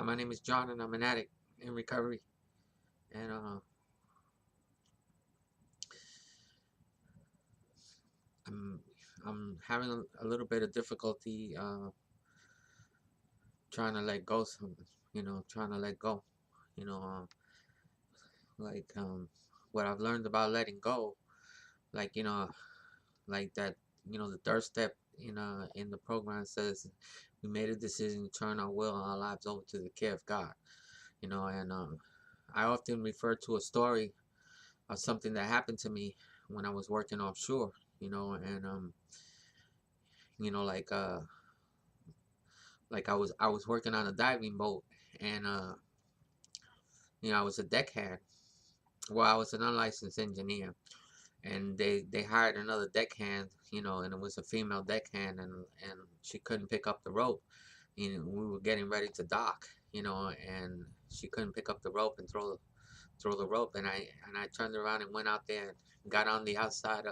My name is John, and I'm an addict in recovery. And I'm I'm having a little bit of difficulty trying to let go. Trying to let go. You know, like what I've learned about letting go. Like like that. The third step in the program says we made a decision to turn our will and our lives over to the care of God. And I often refer to a story of something that happened to me when I was working offshore. And you know like uh I was working on a diving boat, and I was a deckhand. Well, I was an unlicensed engineer, and they hired another deckhand, and it was a female deckhand, and she couldn't pick up the rope. We were getting ready to dock, and she couldn't pick up the rope and throw the rope, and I turned around and went out there and got on the outside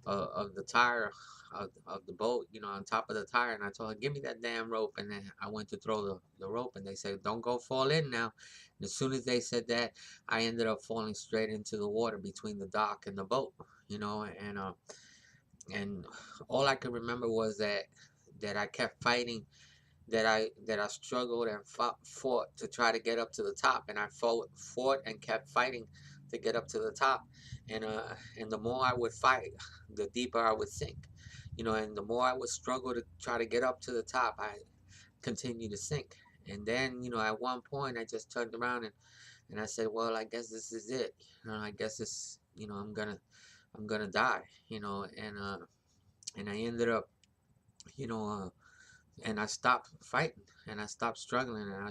of the tire of the boat, on top of the tire. And I told her, give me that damn rope. And then I went to throw the rope, and they said, don't go fall in now. And as soon as they said that, I ended up falling straight into the water between the dock and the boat, and all I could remember was that I kept fighting, that I struggled and fought to try to get up to the top, and I fought and kept fighting to get up to the top, and the more I would fight, the deeper I would sink, and the more I would struggle to try to get up to the top, I continued to sink. And then, at one point, I just turned around and I said, well, I guess this is it. I guess this, I'm gonna die, and I ended up, you know, uh, and I stopped fighting, and I stopped struggling, and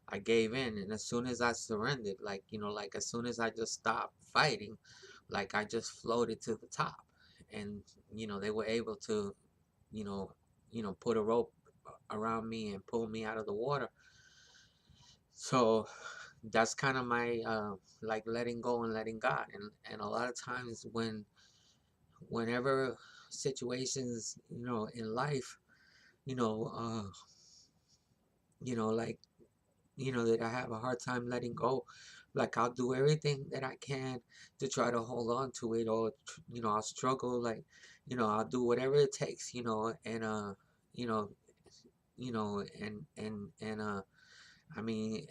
I gave in. And as soon as I surrendered, like as soon as I just stopped fighting, like I just floated to the top. And they were able to, you know, put a rope around me and pull me out of the water. So that's kind of my like letting go and letting God. And a lot of times whenever situations, in life, you know, uh, like, that I have a hard time letting go. Like, I'll do everything that I can to try to hold on to it, or I'll struggle. Like, I'll do whatever it takes. You know, and I mean,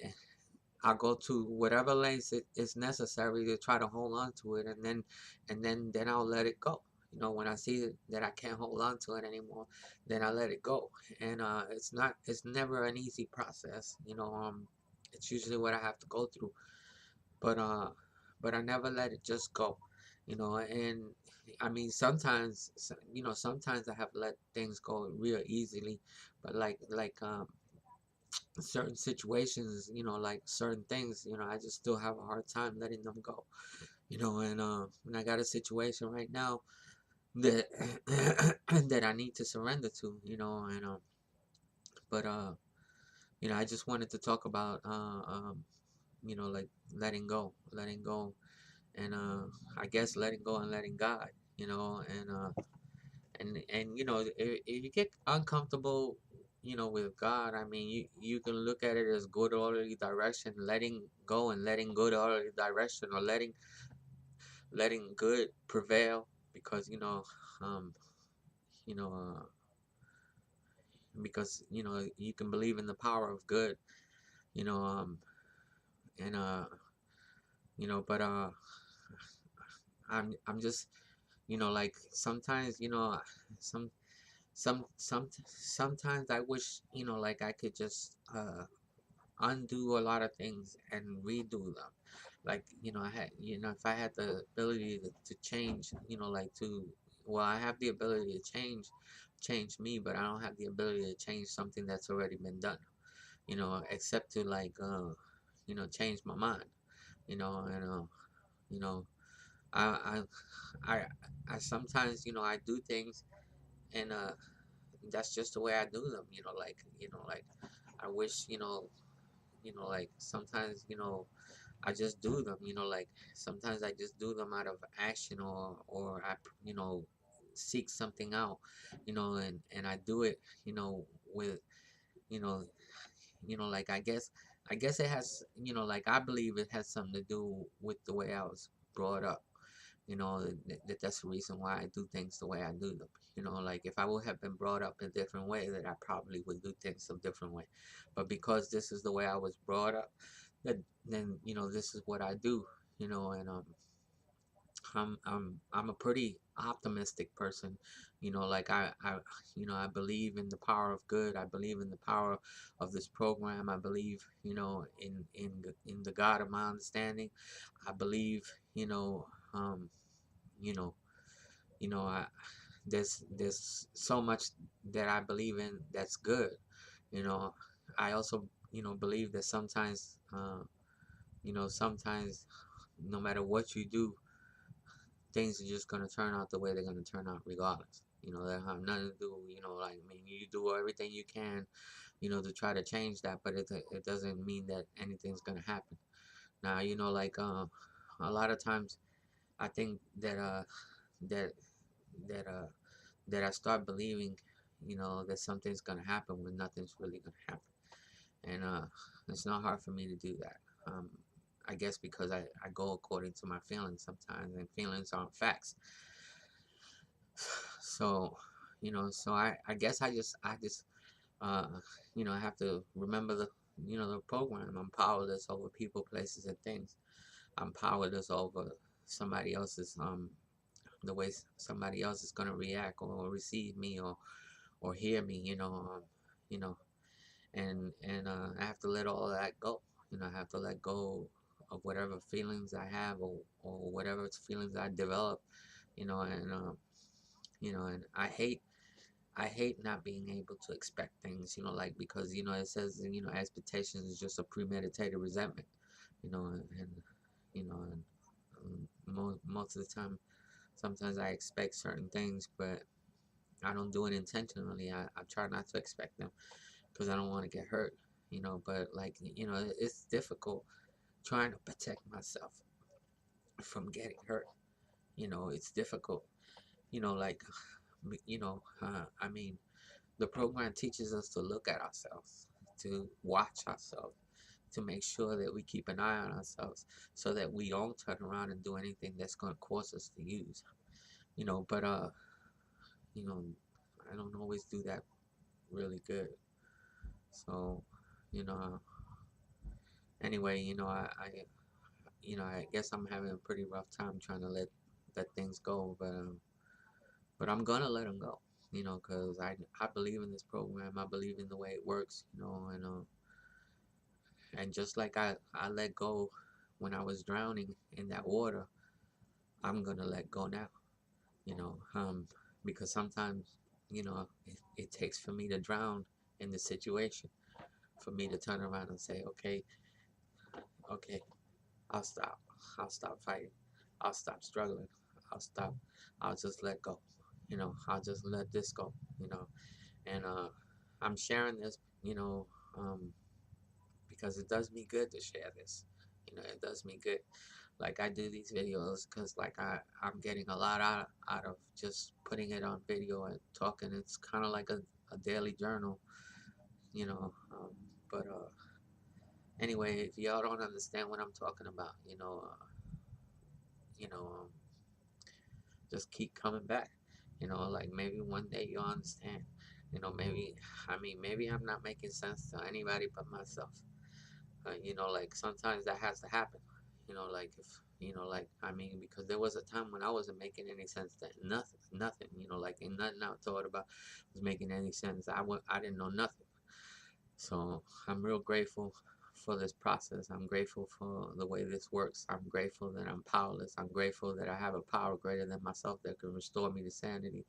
I'll go to whatever lengths it is necessary to try to hold on to it, and then I'll let it go. When I see that I can't hold on to it anymore, then I let it go. And it's never an easy process. It's usually what I have to go through, but I never let it just go. And I mean, sometimes I have let things go real easily, but certain situations, like certain things, I just still have a hard time letting them go. And I got a situation right now that that I need to surrender to, and but I just wanted to talk about like letting go, and I guess letting go and letting God, and if you get uncomfortable, with God, I mean, you can look at it as good orderly direction, letting go and letting good orderly direction, or letting good prevail, because um you know because you can believe in the power of good, you know and but I'm just, like, sometimes, some sometimes I wish, like, I could just undo a lot of things and redo them. Like, I had, if I had the ability to change, like, well, I have the ability to change me, but I don't have the ability to change something that's already been done, except to, like, change my mind, and you know I I I I sometimes, I do things, and that's just the way I do them, like, I wish, like, sometimes, I just do them, like, sometimes I just do them out of action, or I, seek something out, and I do it, with, you know like I guess it has, like I believe it has something to do with the way I was brought up. That's the reason why I do things the way I do them. Like if I would have been brought up a different way, that I probably would do things a different way. But because this is the way I was brought up, then this is what I do. And I'm a pretty optimistic person. Like I believe in the power of good. I believe in the power of this program. I believe, in the God of my understanding. I believe, um, you know, I there's so much that I believe in that's good. You know, I also, believe that sometimes no matter what you do, things are just gonna turn out the way they're gonna turn out regardless. That have nothing to do, like, I mean, you do everything you can, to try to change that, but it doesn't mean that anything's gonna happen. Now, like, a lot of times I think that that that I start believing, that something's gonna happen when nothing's really gonna happen. And it's not hard for me to do that. I guess because I go according to my feelings sometimes, and feelings aren't facts. So, so I guess uh, I have to remember the program. I'm powerless over people, places, and things. I'm powerless over somebody else's, the way somebody else is gonna react or receive me or hear me. You know, and I have to let all of that go. I have to let go of whatever feelings I have or whatever feelings I develop. And I hate not being able to expect things, like, because it says, expectations is just a premeditated resentment, and most of the time, sometimes I expect certain things, but I don't do it intentionally. I try not to expect them because I don't want to get hurt, but, like, it's difficult trying to protect myself from getting hurt. It's difficult, like, I mean, the program teaches us to look at ourselves, to watch ourselves, to make sure that we keep an eye on ourselves so that we don't turn around and do anything that's going to cause us to use. But you know, I don't always do that really good. So, you know, anyway, I guess I'm having a pretty rough time trying to let things go, but I'm gonna let them go. Because I believe in this program. I believe in the way it works. And just like I let go when I was drowning in that water, I'm gonna let go now. Because sometimes, it takes for me to drown in the situation, for me to turn around and say, okay, okay, I'll stop. I'll stop fighting. I'll stop struggling. I'll stop. I'll just let go. I'll just let this go. And I'm sharing this, because it does me good to share this. It does me good. Like, I do these videos because, like, I'm getting a lot out of just putting it on video and talking. It's kind of like a daily journal, you know. But anyway, if y'all don't understand what I'm talking about, you know, um, just keep coming back. Like, maybe one day you'll understand. Maybe, I mean, maybe I'm not making sense to anybody but myself. Like, sometimes that has to happen. Like, if, like, I mean, because there was a time when I wasn't making any sense, that nothing, like, and nothing I thought about was making any sense. I didn't know nothing. So I'm real grateful for this process. I'm grateful for the way this works. I'm grateful that I'm powerless. I'm grateful that I have a power greater than myself that can restore me to sanity.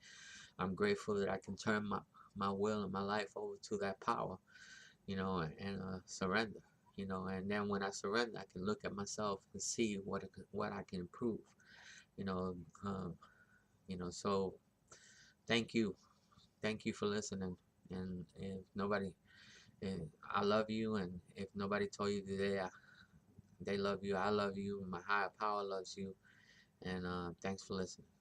I'm grateful that I can turn my will and my life over to that power, and surrender. And then when I surrender, I can look at myself and see what I can improve. You know, um, So thank you for listening. And if nobody, I love you. And if nobody told you today, they love you, I love you, and my higher power loves you. And thanks for listening.